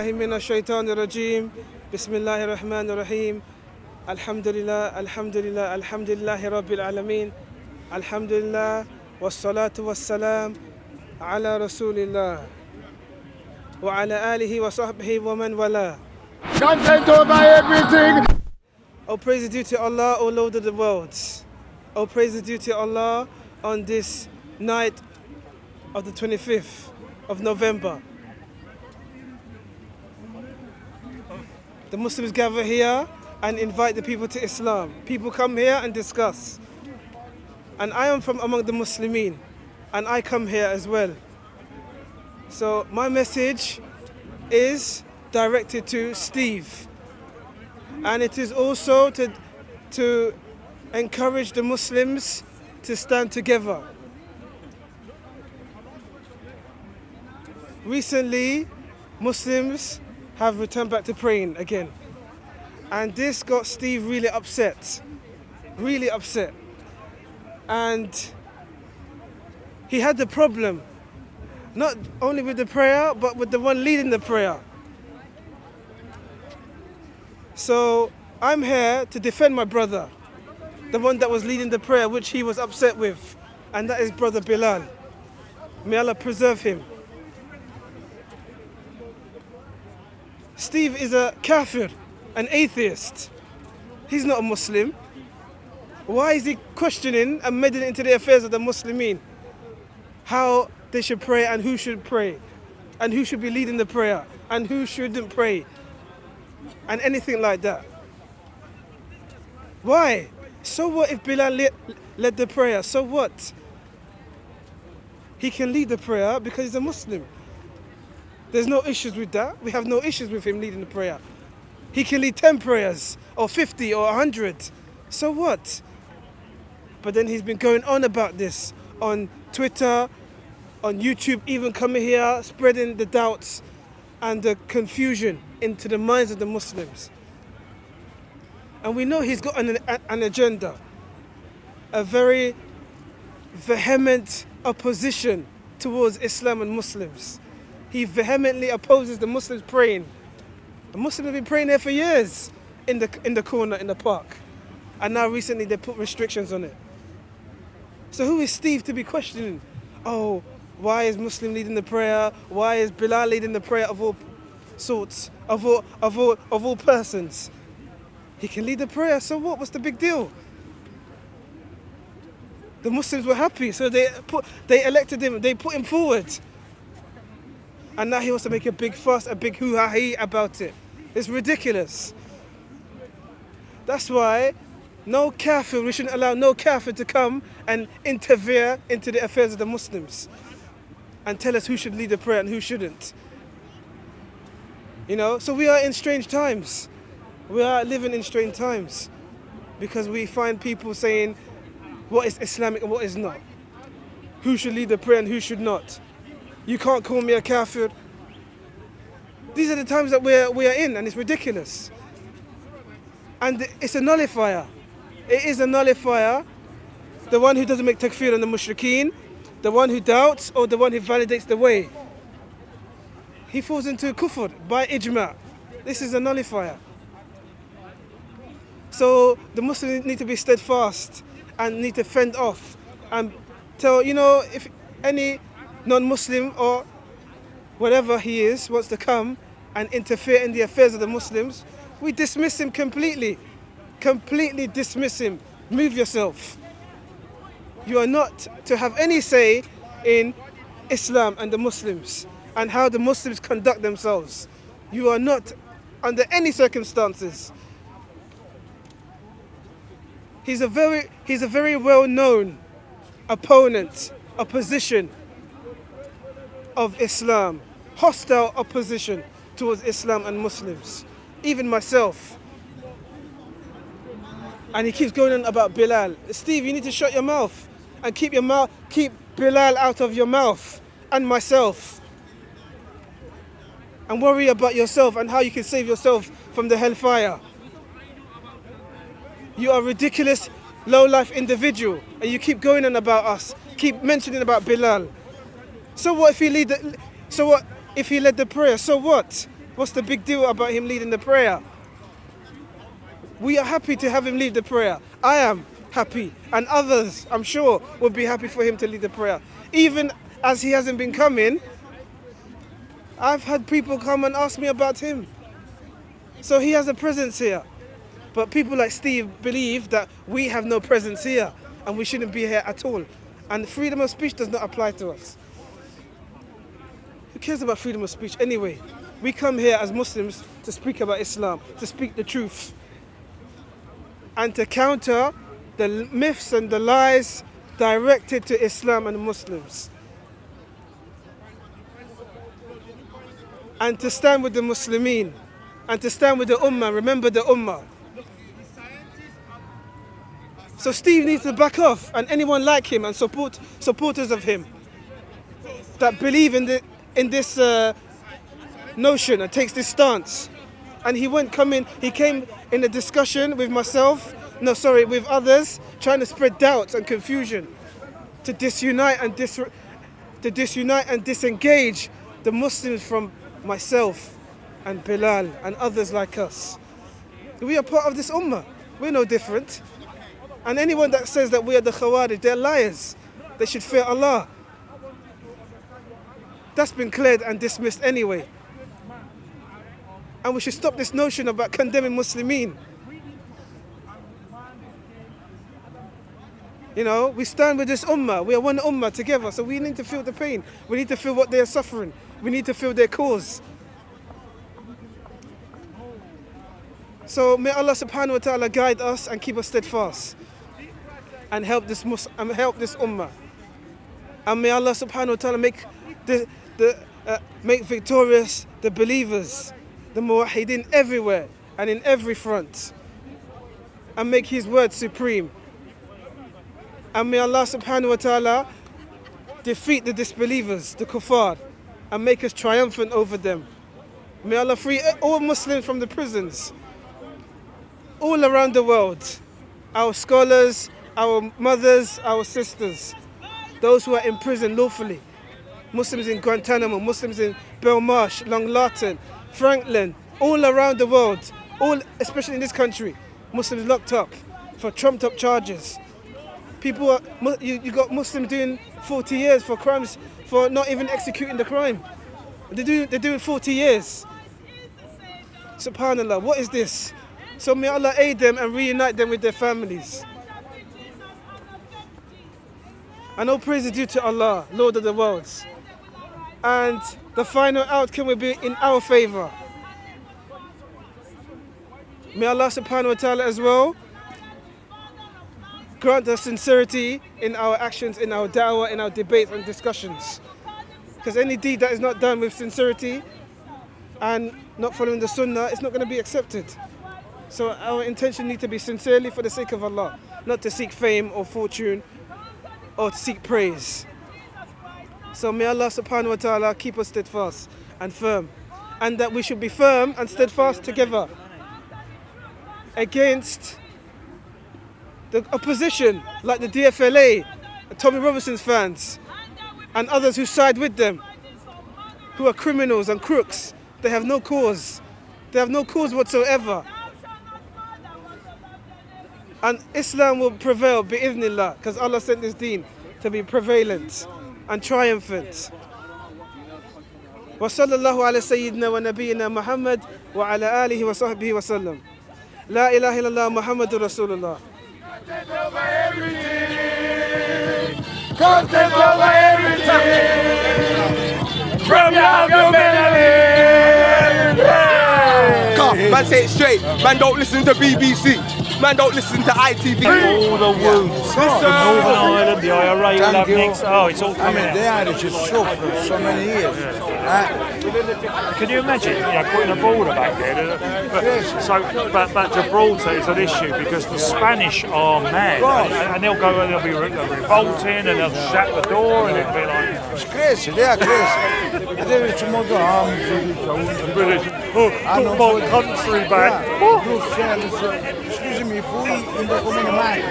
من الشيطان الرجيم بسم الله الرحمن الرحيم الحمد لله الحمد لله الحمد لله رب العالمين الحمد لله والصلاة والسلام على رسول الله وعلى آله وصحبه ومن والاه. Content over everything. All praise is due to Allah, O Lord of the worlds. All praise is due to Allah on this night of the 25th of November. The Muslims gather here and invite the people to Islam. People come here and discuss. And I am from among the Muslimin, and I come here as well. So my message is directed to Steve. And it is also to encourage the Muslims to stand together. Recently, Muslims have returned back to praying again. And this got Steve really upset. Really upset. And he had the problem, not only with the prayer, but with the one leading the prayer. So I'm here to defend my brother, the one that was leading the prayer, which he was upset with, and that is brother Bilal. May Allah preserve him. Steve is a kafir, an atheist. He's not a Muslim. Why is he questioning and meddling into the affairs of the Muslimin? How they should pray and who should pray, and who should be leading the prayer, and who shouldn't pray, and anything like that. Why? So what if Bilal led the prayer? So what? He can lead the prayer because he's a Muslim. There's no issues with that. We have no issues with him leading the prayer. He can lead 10 prayers, or 50, or 100. So what? But then he's been going on about this on Twitter, on YouTube, even coming here, spreading the doubts and the confusion into the minds of the Muslims. And we know he's got an agenda, a very vehement opposition towards Islam and Muslims. He vehemently opposes the Muslims praying. The Muslims have been praying there for years in the corner, in the park. And now recently they put restrictions on it. So who is Steve to be questioning? Oh, why is Muslim leading the prayer? Why is Bilal leading the prayer of all sorts, of all persons? He can lead the prayer, so what? What's the big deal? The Muslims were happy, so they elected him, they put him forward. And now he wants to make a big fuss, a big hoo-ha-hee about it. It's ridiculous. That's why no kafir, we shouldn't allow no kafir to come and interfere into the affairs of the Muslims and tell us who should lead the prayer and who shouldn't. You know, so we are in strange times. We are living in strange times because we find people saying what is Islamic and what is not. Who should lead the prayer and who should not. You can't call me a kafir. These are the times that we are in, and it's ridiculous. And it's a nullifier. It is a nullifier. The one who doesn't make takfir on the mushrikeen, the one who doubts, or the one who validates the way. He falls into kufr by ijma. This is a nullifier. So the Muslims need to be steadfast and need to fend off and tell, if any non-Muslim or whatever he is wants to come and interfere in the affairs of the Muslims, we dismiss him completely. Completely dismiss him. Move yourself. You are not to have any say in Islam and the Muslims and how the Muslims conduct themselves. You are not under any circumstances. He's a very well-known opponent, opposition of Islam, hostile opposition towards Islam and Muslims, even myself. And he keeps going on about Bilal. Steve, you need to shut your mouth and keep Bilal out of your mouth and myself. And worry about yourself and how you can save yourself from the hellfire. You are a ridiculous, low-life individual, and you keep going on about us, keep mentioning about Bilal. So what if he led the prayer? So what? What's the big deal about him leading the prayer? We are happy to have him lead the prayer. I am happy, and others, I'm sure, would be happy for him to lead the prayer. Even as he hasn't been coming, I've had people come and ask me about him. So he has a presence here. But people like Steve believe that we have no presence here and we shouldn't be here at all. And freedom of speech does not apply to us. Who cares about freedom of speech anyway? We come here as Muslims to speak about Islam, to speak the truth, and to counter the myths and the lies directed to Islam and Muslims. And to stand with the Muslimin, and to stand with the Ummah, remember the Ummah. So Steve needs to back off, and anyone like him and supporters of him that believe in this notion and takes this stance. And he came in a discussion with with others, trying to spread doubt and confusion, to disunite and disengage the Muslims from myself and Bilal and others like us. We are part of this ummah. We're no different. And anyone that says that we are the Khawarij, they're liars. They should fear Allah. That's been cleared and dismissed anyway. And we should stop this notion about condemning Muslimin. You know, we stand with this ummah. We are one ummah together. So we need to feel the pain. We need to feel what they are suffering. We need to feel their cause. So may Allah subhanahu wa ta'ala guide us and keep us steadfast. And help this ummah. And may Allah subhanahu wa ta'ala make victorious the believers, the muwahidin everywhere and in every front. And make his word supreme. And may Allah subhanahu wa ta'ala defeat the disbelievers, the kuffar, and make us triumphant over them. May Allah free all Muslims from the prisons, all around the world. Our scholars, our mothers, our sisters, those who are in prison lawfully. Muslims in Guantanamo, Muslims in Belmarsh, Long Lartin, Franklin, all around the world, especially in this country, Muslims locked up for trumped up charges. You got Muslims doing 40 years for crimes, for not even executing the crime. They're doing 40 years. Subhanallah, what is this? So may Allah aid them and reunite them with their families. And all praise is due to Allah, Lord of the worlds. And the final outcome will be in our favor. May Allah subhanahu wa ta'ala as well grant us sincerity in our actions, in our da'wah, in our debates and discussions. Because any deed that is not done with sincerity and not following the sunnah, it's not going to be accepted. So our intention needs to be sincerely for the sake of Allah, not to seek fame or fortune or to seek praise. So may Allah subhanahu wa ta'ala keep us steadfast and firm. And that we should be firm and steadfast together against the opposition, like the DFLA, Tommy Robinson's fans, and others who side with them, who are criminals and crooks. They have no cause. They have no cause whatsoever. And Islam will prevail, bi'idhnillah, because Allah sent this deen to be prevalent and triumphant. Wa sallallahu ala sayyidina wa nabiyyina Muhammad wa ala alihi wa sahbihi wa sallam. La ilaha illallah Muhammadur Rasulullah. Content over everything. Content over everything. From your belly. Come, man, say it straight. Man, don't listen to BBC. Man, don't listen to ITV. All the wounds, the Northern Ireland, the IRA, love mix. Oh, it's all coming out. They had it just shook for so many years. Can you imagine, putting a border back there? But Gibraltar is an issue because the Spanish are mad, and they'll be revolting, and they'll shut the door, and it'll be like It's crazy, they are crazy. They will tomorrow arms. British. Oh, took my country back. Excuse me, if we in the community.